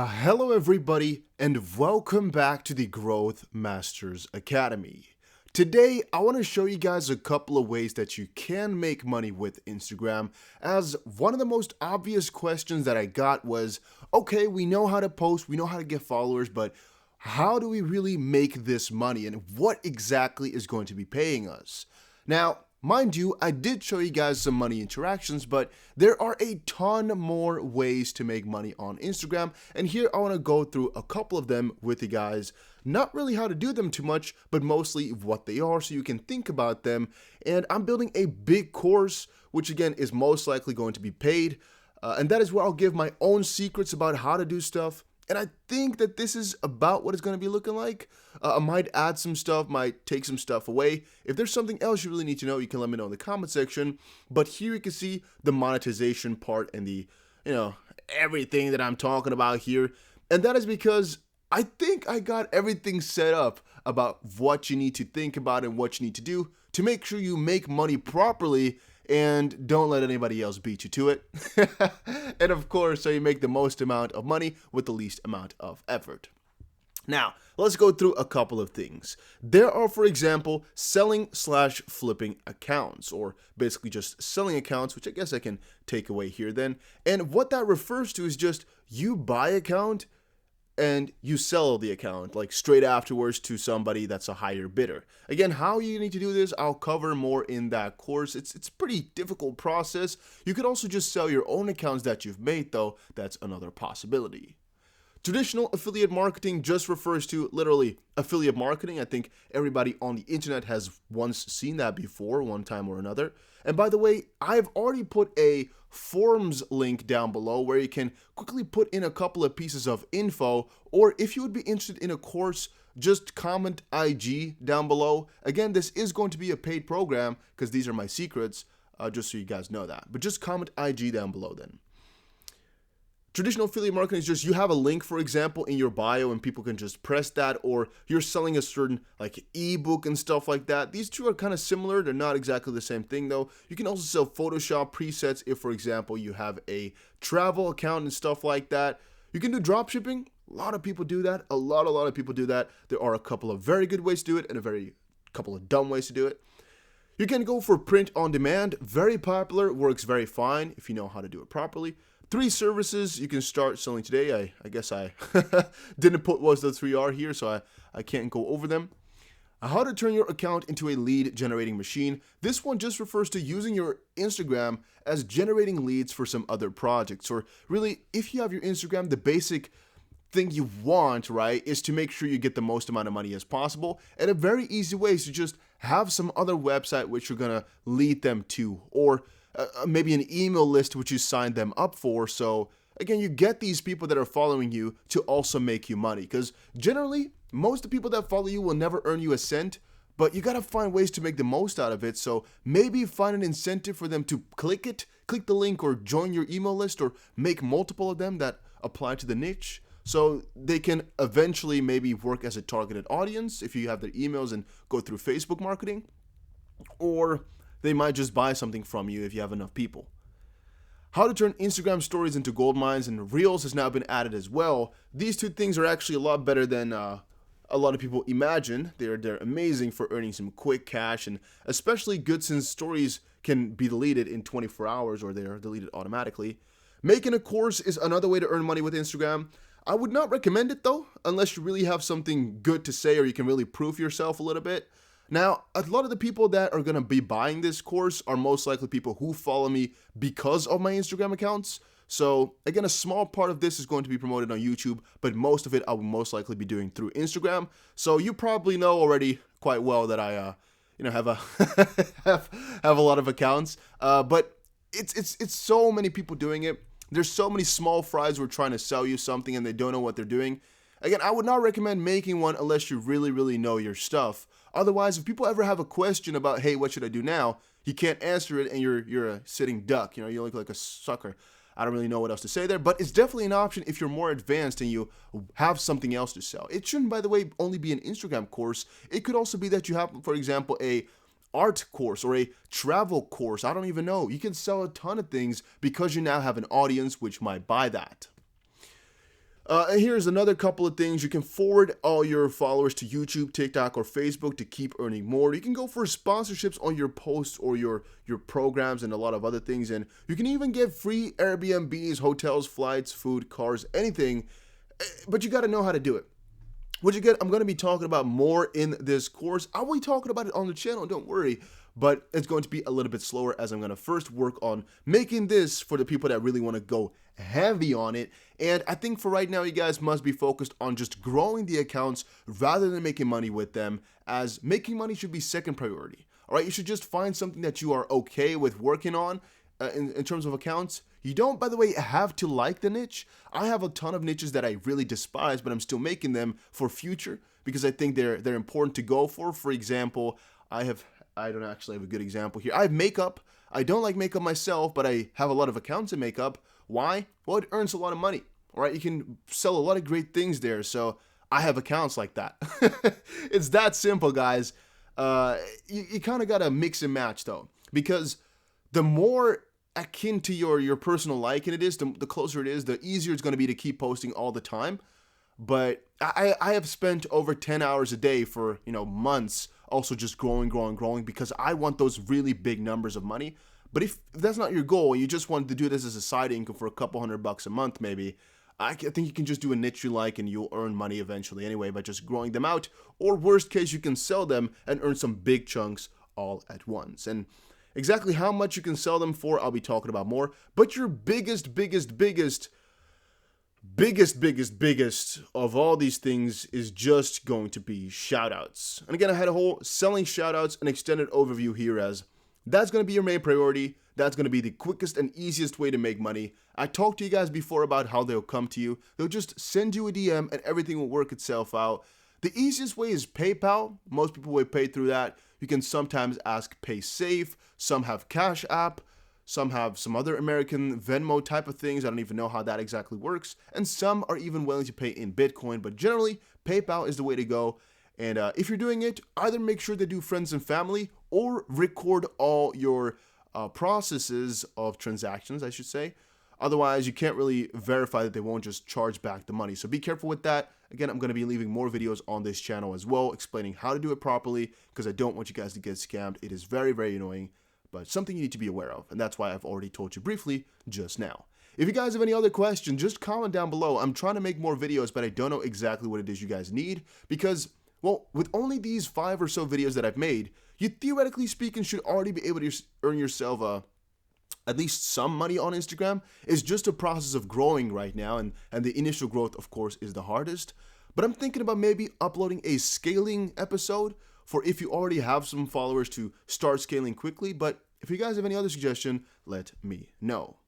Hello, everybody, and welcome back to the Growth Masters Academy. Today, I want to show you guys a couple of ways that you can make money with Instagram, as one of the most obvious questions that I got was, okay, we know how to post, we know how to get followers, but how do we really make this money, and what exactly is going to be paying us? Now, mind you, I did show you guys some money interactions, but there are a ton more ways to make money on Instagram, and here I want to go through a couple of them with you guys. Not really how to do them too much, but mostly what they are so you can think about them. And I'm building a big course, which again is most likely going to be paid, and that is where I'll give my own secrets about how to do stuff. And I think that this is about what it's going to be looking like. I might add some stuff, might take some stuff away. If there's something else you really need to know, you can let me know in the comment section. But here you can see the monetization part and the, everything that I'm talking about here. And that is because I think I got everything set up about what you need to think about and what you need to do to make sure you make money properly and don't let anybody else beat you to it. And of course, so you make the most amount of money with the least amount of effort. Now, let's go through a couple of things. There are, for example, selling/flipping accounts, or basically just selling accounts, which I guess I can take away here then. And what that refers to is just you buy account and you sell the account like straight afterwards to somebody that's a higher bidder. Again, how you need to do this, I'll cover more in that course. It's a pretty difficult process. You could also just sell your own accounts that you've made though. That's another possibility. Traditional affiliate marketing just refers to literally affiliate marketing. I think everybody on the internet has once seen that before, one time or another. And by the way, I've already put a forums link down below where you can quickly put in a couple of pieces of info, or if you would be interested in a course, just comment IG down below. Again, this is going to be a paid program because these are my secrets, just so you guys know that. But just comment IG down below then. Traditional affiliate marketing is just you have a link, for example, in your bio and people can just press that, or you're selling a certain like ebook and stuff like that. These two are kind of similar. They're not exactly the same thing though. You can also sell Photoshop presets if, for example, you have a travel account and stuff like that. You can do drop shipping. A lot of people do that. A lot of people do that. There are a couple of very good ways to do it and a couple of dumb ways to do it. You can go for print on demand. Very popular, works very fine if you know how to do it properly. 3 services you can start selling today. I guess I didn't put what the 3 are here, so I can't go over them. How to turn your account into a lead generating machine. This one just refers to using your Instagram as generating leads for some other projects. Or really, if you have your Instagram, the basic thing you want, right, is to make sure you get the most amount of money as possible. And a very easy way is to just have some other website which you're going to lead them to, or maybe an email list which you signed them up for. So again, you get these people that are following you to also make you money, because generally most of the people that follow you will never earn you a cent, but you got to find ways to make the most out of it. So maybe find an incentive for them to click the link, or join your email list, or make multiple of them that apply to the niche, so they can eventually maybe work as a targeted audience if you have their emails and go through Facebook marketing, or they might just buy something from you if you have enough people. How to turn Instagram stories into gold mines, and Reels has now been added as well. These 2 things are actually a lot better than a lot of people imagine. They're amazing for earning some quick cash, and especially good since stories can be deleted in 24 hours or they're deleted automatically. Making a course is another way to earn money with Instagram. I would not recommend it though, unless you really have something good to say or you can really prove yourself a little bit. Now, a lot of the people that are going to be buying this course are most likely people who follow me because of my Instagram accounts. So again, a small part of this is going to be promoted on YouTube, but most of it I will most likely be doing through Instagram. So you probably know already quite well that I, have a have a lot of accounts. But it's so many people doing it. There's so many small fries who are trying to sell you something and they don't know what they're doing. Again, I would not recommend making one unless you really know your stuff. Otherwise, if people ever have a question about, hey, what should I do now? You can't answer it and you're a sitting duck. You look like a sucker. I don't really know what else to say there, but it's definitely an option if you're more advanced and you have something else to sell. It shouldn't, by the way, only be an Instagram course. It could also be that you have, for example, a art course or a travel course. I don't even know. You can sell a ton of things because you now have an audience which might buy that. And here's another couple of things. You can forward all your followers to YouTube, TikTok, or Facebook to keep earning more. You can go for sponsorships on your posts or your programs and a lot of other things. And you can even get free Airbnbs, hotels, flights, food, cars, anything. But you got to know how to do it. Which again, I'm going to be talking about more in this course. I'll be talking about it on the channel, don't worry. But it's going to be a little bit slower as I'm going to first work on making this for the people that really want to go heavy on it. And I think for right now, you guys must be focused on just growing the accounts rather than making money with them, as making money should be second priority. All right, you should just find something that you are okay with working on in terms of accounts. You don't, by the way, have to like the niche. I have a ton of niches that I really despise, but I'm still making them for future because I think they're important to go for. For example, I don't actually have a good example here. I have makeup. I don't like makeup myself, but I have a lot of accounts in makeup. Why? Well, it earns a lot of money. All right, you can sell a lot of great things there. So I have accounts like that. It's that simple, guys. You kind of got to mix and match though, because the more akin to your personal liking it is, the closer it is, the easier it's going to be to keep posting all the time. But I have spent over 10 hours a day for, months also just growing because I want those really big numbers of money. But if that's not your goal, you just want to do this as a side income for a couple $100 a month maybe, I think you can just do a niche you like and you'll earn money eventually anyway by just growing them out. Or worst case, you can sell them and earn some big chunks all at once. And exactly how much you can sell them for, I'll be talking about more. But your biggest of all these things is just going to be shoutouts. And again, I had a whole selling shoutouts and extended overview here, as that's going to be your main priority. That's going to be the quickest and easiest way to make money. I talked to you guys before about how they'll come to you. They'll just send you a DM and everything will work itself out. The easiest way is PayPal. Most people will pay through that. You can sometimes ask PaySafe. Some have Cash App. Some have some other American Venmo type of things. I don't even know how that exactly works. And some are even willing to pay in Bitcoin. But generally, PayPal is the way to go. And if you're doing it, either make sure to do friends and family or record all your processes of transactions, I should say. Otherwise, you can't really verify that they won't just charge back the money. So be careful with that. Again, I'm going to be leaving more videos on this channel as well, explaining how to do it properly, because I don't want you guys to get scammed. It is very, very annoying, but something you need to be aware of. And that's why I've already told you briefly just now. If you guys have any other questions, just comment down below. I'm trying to make more videos, but I don't know exactly what it is you guys need, because, well, with only these 5 or so videos that I've made, you theoretically speaking should already be able to earn yourself at least some money on Instagram. It's just a process of growing right now, and the initial growth, of course, is the hardest. But I'm thinking about maybe uploading a scaling episode for if you already have some followers to start scaling quickly. But if you guys have any other suggestion, let me know.